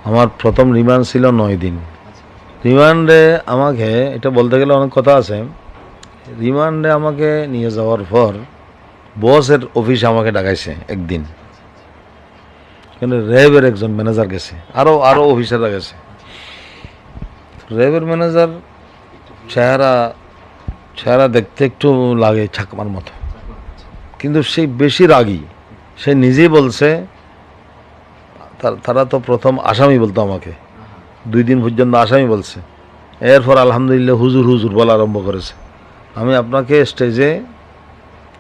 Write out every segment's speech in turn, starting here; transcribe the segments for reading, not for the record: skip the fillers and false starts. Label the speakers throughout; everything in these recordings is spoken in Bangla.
Speaker 1: আমার প্রথম রিমান্ড ছিল 9 দিন। রিমান্ডে আমাকে, এটা বলতে গেলে অনেক কথা আছে, রিমান্ডে আমাকে নিয়ে যাওয়ার পর বসের অফিসে আমাকে ডাকাইছে একদিন, কিন্তু র্যাবের একজন ম্যানেজার গেছে, আরও অফিসাররা গেছে। র্যাবের ম্যানেজার চেহারা দেখতে একটু লাগে ছাকমার মতো, কিন্তু সেই বেশি রাগী। সে নিজেই বলছে, তারা তো প্রথম আসামি বলতো আমাকে, 2 দিন পর্যন্ত আসামি বলছে। এরপর আলহামদুলিল্লাহ হুজুর হুজুর বলা আরম্ভ করেছে। আমি আপনাকে স্টেজে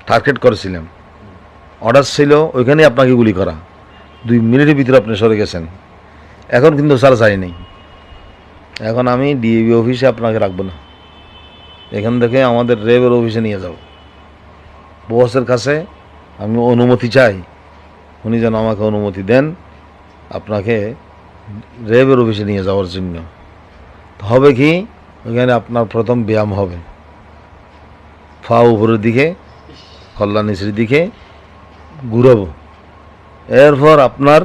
Speaker 1: টার্গেট করেছিলাম, অর্ডার ছিল ওইখানে আপনাকে গুলি করা, 2 মিনিটের ভিতরে আপনি সরে গেছেন। এখন কিন্তু স্যার চাই নেই, এখন আমি ডিএবি অফিসে আপনাকে রাখবো না, এখান থেকে আমাদের র্যাবের অফিসে নিয়ে যাব। বসের কাছে আমি অনুমতি চাই, উনি যেন আমাকে অনুমতি দেন আপনাকে র্যাবের অফিসে নিয়ে যাওয়ার জন্য। হবে কি, ওইখানে আপনার প্রথম ব্যায়াম হবে, পা উপরের দিকে কল্যাণ নিচের দিকে ঘুরাবো, এরপর আপনার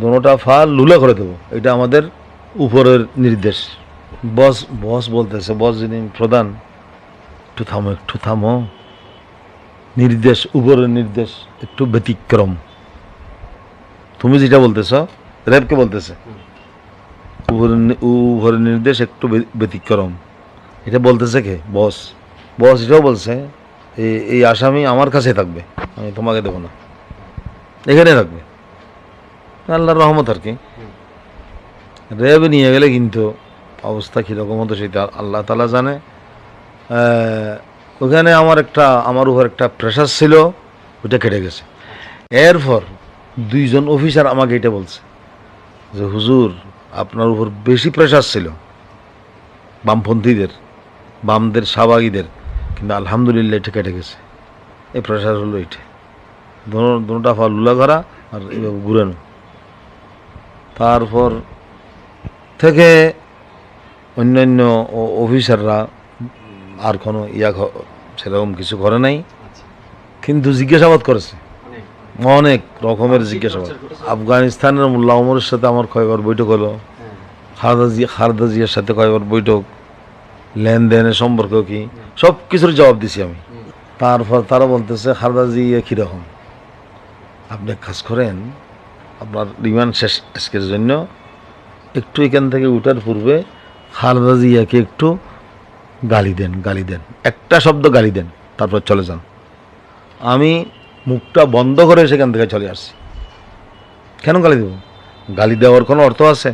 Speaker 1: দোনোটা পা লুলা করে দেবো, এটা আমাদের উপরের নির্দেশ। বস বলতেছে, বস যিনি প্রধান, একটু থামো, নির্দেশ, উপরের নির্দেশ একটু ব্যতিক্রম। তুমি যেটা বলতেছ, র্যাবকে বলতেছে উপরের নির্দেশ একটু ব্যতিক্রম, এটা বলতেছে কে? বস এটাও বলছে এই আসামি আমার কাছে থাকবে, আমি তোমাকে দেবো না, এখানে থাকবে। আল্লাহর রহমত আর কি। র্যাবে নিয়ে গেলে কিন্তু অবস্থা কীরকম হতো সেটা আল্লাহ তাআলা জানে। ওখানে আমার উপর একটা প্রেশার ছিল, ওইটা কেটে গেছে। এরপর 2 জন অফিসার আমাকে এটা বলছে যে হুজুর আপনার উপর বেশি প্রেশার ছিল বামদের শাহবাগীদের, কিন্তু আলহামদুলিল্লাহ এটা কেটে গেছে। এই প্রেশার হলো এটা, দুটা ফল লুলা করা আর এইভাবে ঘুরানো। তারপর থেকে অন্যান্য অফিসাররা আর কোনো সেরকম কিছু করে নাই, কিন্তু জিজ্ঞাসাবাদ করেছে, অনেক রকমের জিজ্ঞাসাবাদ। আফগানিস্তানের মোল্লা ওমরের সাথে আমার কয়েকবার বৈঠক হলো, খালেদা জিয়ার সাথে কয়েকবার বৈঠক, লেনদেনের সম্পর্ক কি, সব কিছুর জবাব দিছি আমি। তারপর তারা বলতেছে খালেদা জিয়া কীরকম, আপনি কাজ করেন, আপনার রিমান্ড শেষ আজকের জন্য, একটু এখান থেকে উঠার পূর্বে খালেদা জিয়াকে একটু গালি দেন, একটা শব্দ গালি দেন, তারপর চলে যান। আমি মুখটা বন্ধ করে সেখান থেকে চলে আসছি। কেন গালি দেব? গালি দেওয়ার কোনো অর্থ আছে?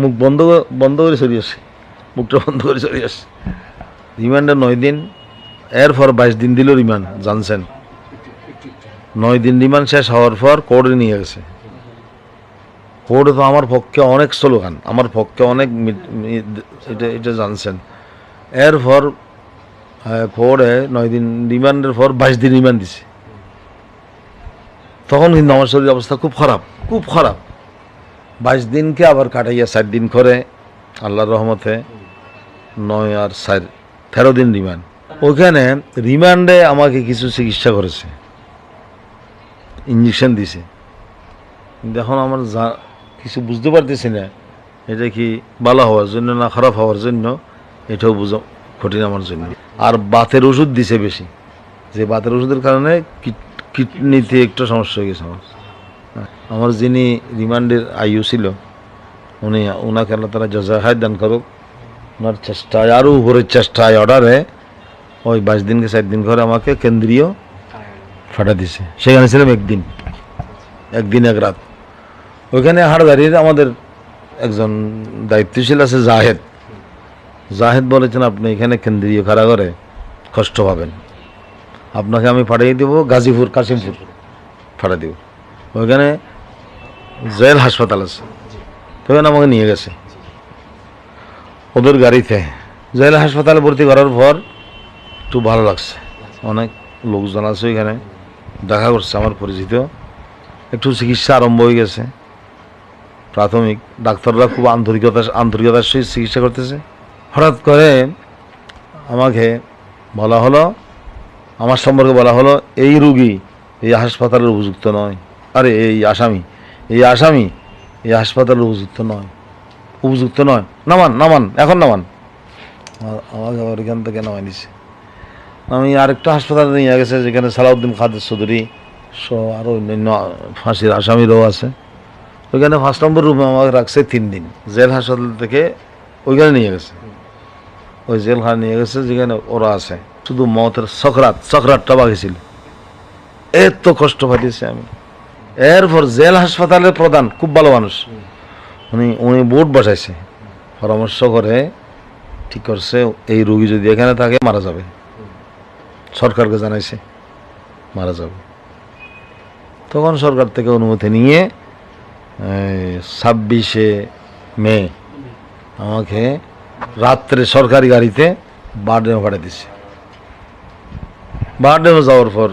Speaker 1: মুখ বন্ধ করে চলে আসি, মুখটা বন্ধ করে চলে আসি। রিমান্ডে 9 দিন, এরপর 22 দিন দিল রিমান্ড, জানছেন। 9 দিন রিমান্ড শেষ হওয়ার পর কোর্টে নিয়ে গেছে। কোর্টে তো আমার পক্ষে অনেক স্লোগান, আমার পক্ষে অনেক এটা জানছেন। এরপর কোর্টে 9 দিন রিমান্ডের পর 22 দিন রিমান্ড দিছে। তখন কিন্তু আমার শরীরের অবস্থা খুব খারাপ। 22 দিনকে আবার কাটাইয়া 4 দিন করে আল্লাহর রহমতে 9 আর 4 13 দিন রিমান্ড। ওখানে রিমান্ডে আমাকে কিছু চিকিৎসা করেছে, ইঞ্জেকশন দিছে, কিন্তু এখন আমার কিছু বুঝতে পারতেছি না এটা কি ভালো হওয়ার জন্য না খারাপ হওয়ার জন্য, এটাও বোঝা কঠিন আমার জন্য। আর বাতের ওষুধ দিছে বেশি, যে বাতের ওষুধের কারণে কিডনিতে একটু সমস্যা হয়ে গেছে আমার যিনি রিমান্ডের আইইউ ছিল, ওনাকে আল্লাহ তাআলা জাযায়ে দান করুক, ওনার চেষ্টায় আরও উপরের চেষ্টায় অর্ডারে ওই 22 দিনকে 4 দিন করে আমাকে কেন্দ্রীয় ফাটা দিছে। সেখানে ছিলাম একদিন এক রাত। ওইখানে হাটদারির আমাদের একজন দায়িত্বশীল আছে জাহেদ বলেছেন আপনি এখানে কেন্দ্রীয় কারাগারে কষ্ট পাবেন, আপনাকে আমি পাঠিয়ে দেবো গাজীপুর কাশিমপুর পাঠিয়ে দেব, ওইখানে জেল হাসপাতাল আছে। তখন আমাকে নিয়ে গেছে ওদের গাড়িতে, জেল হাসপাতালে ভর্তি করার পর একটু ভালো লাগছে, অনেক লোকজন আছে ওইখানে, দেখা করছে আমার পরিচিত, একটু চিকিৎসা আরম্ভ হয়ে গেছে। প্রাথমিক ডাক্তাররা খুব আন্তরিকতার সহিত চিকিৎসা করতেছে। হঠাৎ করে আমাকে বলা হলো, আমার সম্পর্কে বলা হলো এই রুগী এই হাসপাতালের উপযুক্ত নয়, আরে এই আসামি এই হাসপাতালের উপযুক্ত নয়, নামান এখন নামান। আমাকে আবার এখান থেকে নামাই দিছে। আমি আরেকটা হাসপাতালে নিয়ে গেছে, যেখানে সালাউদ্দিন কাদের চৌধুরী সহ আরও অন্যান্য ফাঁসির আসামিরাও আছে। ওইখানে 5 নম্বর রুমে আমাকে রাখছে 3 দিন। জেল হাসপাতাল থেকে ওইখানে নিয়ে গেছে, ওই জেলখানা নিয়ে গেছে যেখানে ওরা আছে। শুধু মতের সকরাতটা বাকি ছিল। এত কষ্ট পাইতেছি আমি। এরপর জেল হাসপাতালের প্রধান খুব ভালো মানুষ, উনি বোর্ড বসাইছে, পরামর্শ করে ঠিক করছে এই রোগী যদি এখানে থাকে মারা যাবে। সরকারকে জানাইছে মারা যাবে। তখন সরকার থেকে অনুমতি নিয়ে 26শে মে আমাকে রাত্রে সরকারি গাড়িতে বারডেমে পাঠিয়ে দিচ্ছে। বারডেমে যাওয়ার পর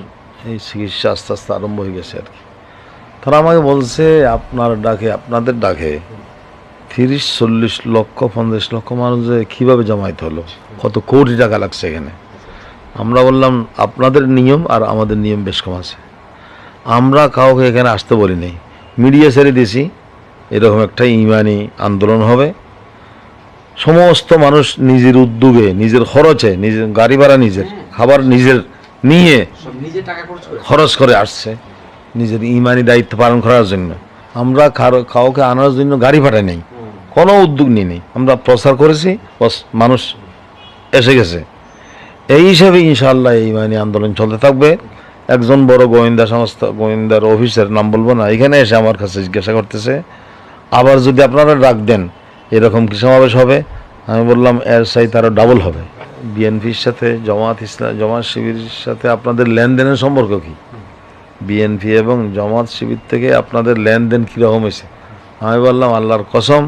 Speaker 1: এই চিকিৎসা আস্তে আস্তে আরম্ভ হয়ে গেছে আর কি। তারা আমাকে বলছে আপনাদের ডাকে 30-40 লক্ষ 50 লক্ষ মানুষ যে কীভাবে জমাইতে হলো, কত কোটি টাকা লাগছে এখানে। আমরা বললাম আপনাদের নিয়ম আর আমাদের নিয়ম বেশ কম আছে। আমরা কাউকে এখানে আসতে বলি নাই, মিডিয়া ছেড়ে দিয়েছি এরকম একটা ইমানি আন্দোলন হবে। সমস্ত মানুষ নিজের উদ্যোগে, নিজের খরচে, নিজের গাড়ি ভাড়া নিজের, খাবার নিজের নিয়ে খরচ করে আসছে নিজের ইমানি দায়িত্ব পালন করার জন্য। আমরা কাউকে আনার জন্য গাড়ি পাঠাই নেই, কোনো উদ্যোগ নিই নেই। আমরা প্রচার করেছি, মানুষ এসে গেছে। এই হিসাবে ইনশাআল্লাহ এই ইমানি আন্দোলন চলতে থাকবে। একজন বড় গোয়েন্দা সংস্থা, গোয়েন্দার অফিসের নাম বলবো না, এখানে এসে আমার কাছে জিজ্ঞাসা করতেছে আবার যদি আপনারা ডাক দেন এরকম কি সমাবেশ হবে। আমি বললাম এর চাইতে আরও ডাবল হবে। বিএনপির সাথে জামাত শিবিরের সাথে আপনাদের লেনদেনের সম্পর্ক কি? বিএনপি এবং জামাত শিবির থেকে আপনাদের লেনদেন কীরকম হয়েছে? আমি বললাম আল্লাহর কসম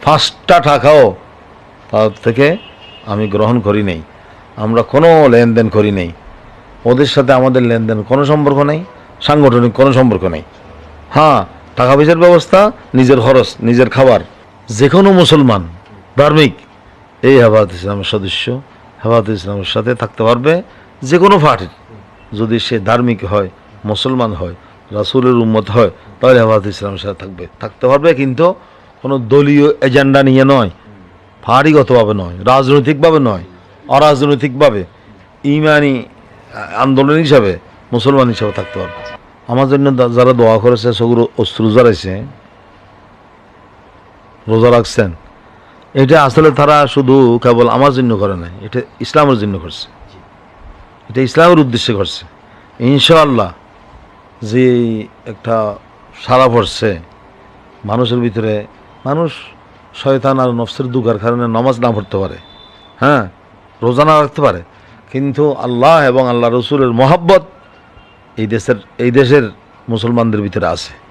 Speaker 1: 5টা টাকাও তার থেকে আমি গ্রহণ করি নাই, আমরা কোনো লেনদেন করি নাই। ওদের সাথে আমাদের লেনদেন কোনো সম্পর্ক নেই, সাংগঠনিক কোনো সম্পর্ক নেই। হ্যাঁ, টাকা পয়সার ব্যবস্থা, নিজের খরচ, নিজের খাবার। যে কোনো মুসলমান ধার্মিক এই হেফাজত ইসলামের সদস্য, হেফাজত ইসলামের সাথে থাকতে পারবে। যে কোনো পার্টির যদি সে ধার্মিক হয়, মুসলমান হয়, রাসূলের উম্মত হয়, তাহলে হেফাজত ইসলামের সাথে থাকতে পারবে। কিন্তু কোনো দলীয় এজেন্ডা নিয়ে নয়, পার্টিগতভাবে নয়, রাজনৈতিকভাবে নয়, অরাজনৈতিকভাবে ইমানি আন্দোলন হিসাবে, মুসলমান হিসাবে থাকতে পারবে। আমার জন্য যারা দোয়া করেছে, সগুলো অশ্রু জড়াইছে, রোজা রাখছেন, এটা আসলে তারা শুধু কেবল আমার জন্য করে নাই, এটা ইসলামের জন্য করছে, এটা ইসলামের উদ্দেশ্যে করছে। ইনশাআল্লাহ যে একটা সারা পড়ছে মানুষের ভিতরে, মানুষ শয়তান আর নফসের দুঃখের কারণে নামাজ না পড়তে পারে, হ্যাঁ, রোজা না রাখতে পারে, কিন্তু আল্লাহ এবং আল্লাহ রসুলের মহাব্বত এই দেশের মুসলমানদের ভিতরে আছে।